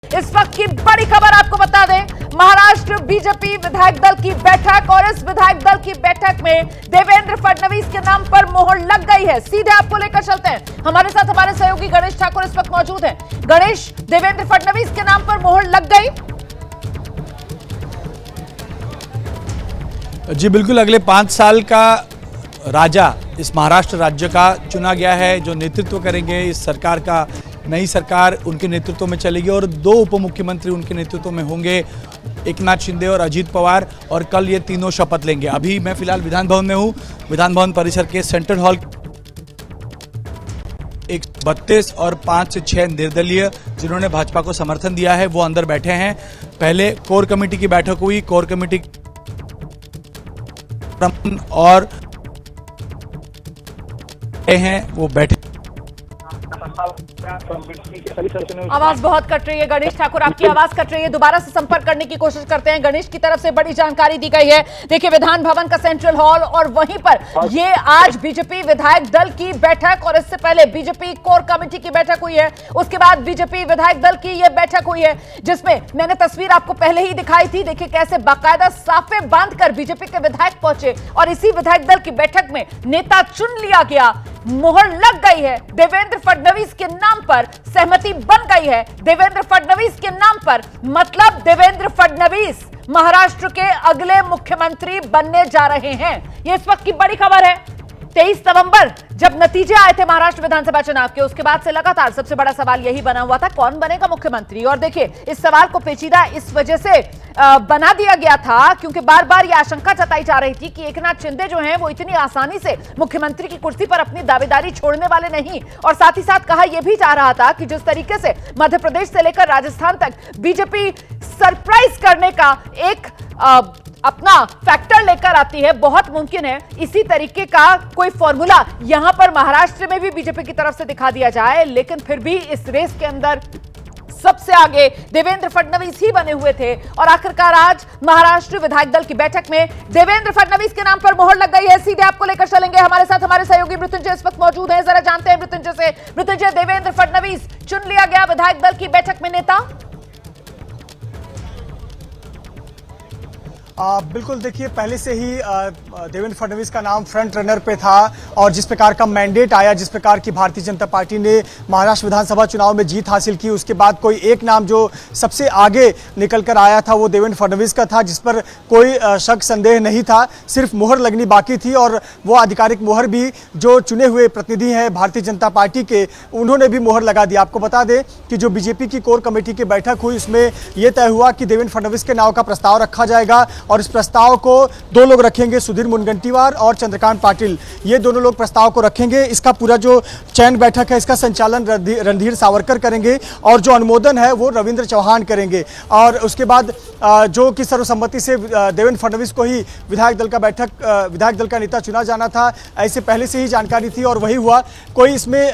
इस वक्त की बड़ी खबर आपको बता दें, महाराष्ट्र बीजेपी विधायक दल की बैठक और इस विधायक दल की बैठक में देवेंद्र फडणवीस के नाम पर मोहर लग गई है। सीधे आपको लेकर चलते हैं, हमारे साथ हमारे सहयोगी गणेश ठाकुर इस वक्त मौजूद हैं। गणेश, देवेंद्र फडणवीस के नाम पर मोहर लग गई? जी बिल्कुल, अगले 5 साल का राजा इस महाराष्ट्र राज्य का चुना गया है, जो नेतृत्व करेंगे इस सरकार का। नई सरकार उनके नेतृत्व में चलेगी और 2 उप मुख्यमंत्री उनके नेतृत्व में होंगे, एकनाथ शिंदे और अजीत पवार, और कल ये तीनों शपथ लेंगे। अभी मैं फिलहाल विधान भवन में हूँ। विधान भवन परिसर के सेंट्रल हॉल 132 और 5 से 6 निर्दलीय जिन्होंने भाजपा को समर्थन दिया है वो अंदर बैठे हैं। पहले कोर कमेटी की बैठक हुई, कोर कमेटी और हैं वो बैठे। आवाज बहुत कट रही है गणेश ठाकुर, आपकी आवाज कट रही है, दोबारा से संपर्क करने की कोशिश करते हैं। गणेश की तरफ से बड़ी जानकारी दी गई है। देखिए, विधान भवन का सेंट्रल हॉल और वहीं पर ये आज बीजेपी विधायक दल की बैठक और इससे पहले बीजेपी कोर कमेटी की बैठक हुई है। उसके बाद बीजेपी विधायक दल की यह बैठक हुई है, जिसमें मैंने तस्वीर आपको पहले ही दिखाई थी। देखिए कैसे बाकायदा साफे बांधकर बीजेपी के विधायक पहुंचे और इसी विधायक दल की बैठक में नेता चुन लिया गया। मोहर लग गई है, देवेंद्र फडणवीस के नाम पर सहमति बन गई है। देवेंद्र फडणवीस के नाम पर मतलब देवेंद्र फडणवीस महाराष्ट्र के अगले मुख्यमंत्री बनने जा रहे हैं। यह इस वक्त की बड़ी खबर है। 23 नवंबर जब नतीजे आए थे महाराष्ट्र विधानसभा चुनाव के, उसके बाद से लगातार सबसे बड़ा सवाल यही बना हुआ था, कौन बनेगा मुख्यमंत्री। और देखिए, इस सवाल को पेचीदा इस वजह से बना दिया गया था क्योंकि बार बार यह आशंका जताई जा रही थी कि एकनाथ शिंदे जो हैं वो इतनी आसानी से मुख्यमंत्री की कुर्सी पर अपनी दावेदारी छोड़ने वाले नहीं। और साथ ही साथ कहा यह भी जा रहा था कि जिस तरीके से मध्य प्रदेश से लेकर राजस्थान तक बीजेपी सरप्राइज करने का एक अपना फैक्टर लेकर आती है, बहुत मुमकिन है इसी तरीके का कोई फॉर्मूला यहां पर महाराष्ट्र में भी बीजेपी की तरफ से दिखा दिया जाए। लेकिन फिर भी इस रेस के अंदर सबसे आगे देवेंद्र फडणवीस ही बने हुए थे और आखिरकार आज महाराष्ट्र विधायक दल की बैठक में देवेंद्र फडणवीस के नाम पर मोहर लग गई है। सीधे आपको लेकर चलेंगे, हमारे साथ हमारे सहयोगी मृत्युंजय इस वक्त मौजूद हैं। जरा जानते हैं मृत्युंजय से। मृत्युंजय, देवेंद्र फडणवीस चुन लिया गया विधायक दल की बैठक में नेता। बिल्कुल, देखिए पहले से ही देवेंद्र फडणवीस का नाम फ्रंट रनर पे था और जिस प्रकार का मैंडेट आया, जिस प्रकार की भारतीय जनता पार्टी ने महाराष्ट्र विधानसभा चुनाव में जीत हासिल की, उसके बाद कोई एक नाम जो सबसे आगे निकल कर आया था वो देवेंद्र फडणवीस का था, जिस पर कोई शक संदेह नहीं था। सिर्फ मोहर लगनी बाकी थी और वो आधिकारिक मोहर भी जो चुने हुए प्रतिनिधि हैं भारतीय जनता पार्टी के, उन्होंने भी मोहर लगा दी। आपको बता दें कि जो बीजेपी की कोर कमेटी की बैठक हुई उसमें यह तय हुआ कि देवेंद्र फडणवीस के नाम का प्रस्ताव रखा जाएगा और इस प्रस्ताव को 2 लोग रखेंगे, सुधीर मुनगंटीवार और चंद्रकांत पाटिल, ये दोनों लोग प्रस्ताव को रखेंगे। इसका पूरा जो चयन बैठक है इसका संचालन रणधीर सावरकर करेंगे और जो अनुमोदन है वो रविंद्र चौहान करेंगे। और उसके बाद जो कि सर्वसम्मति से देवेंद्र फडणवीस को ही विधायक दल का नेता चुना जाना था, ऐसे पहले से ही जानकारी थी और वही हुआ। कोई इसमें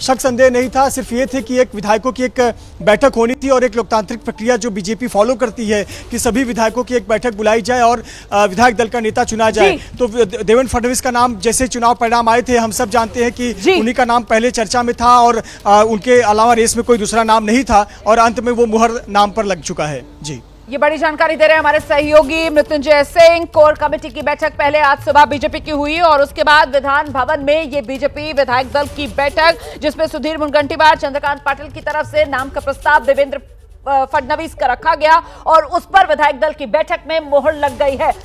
शक संदेह नहीं था, सिर्फ ये थे कि एक विधायकों की एक बैठक होनी थी और एक लोकतांत्रिक प्रक्रिया जो बीजेपी फॉलो करती है कि सभी विधायकों की एक बैठक बुलाई जाए और विधायक दल का नेता चुना जाए। तो देवेंद्र फडणवीस का नाम, जैसे चुनाव परिणाम आए थे, हम सब जानते हैं कि उन्हीं का नाम पहले चर्चा में था और उनके अलावा रेस में कोई दूसरा नाम नहीं था और अंत में वो मुहर नाम पर लग चुका है। जी, ये बड़ी जानकारी दे रहे हैं हमारे सहयोगी मृत्युंजय सिंह। कोर कमेटी की बैठक पहले आज सुबह बीजेपी की हुई और उसके बाद विधान भवन में ये बीजेपी विधायक दल की बैठक, जिसमें सुधीर मुनगंटीवार, चंद्रकांत पाटिल की तरफ से नाम का प्रस्ताव देवेंद्र फडणवीस का रखा गया और उस पर विधायक दल की बैठक में मोहर लग गई है।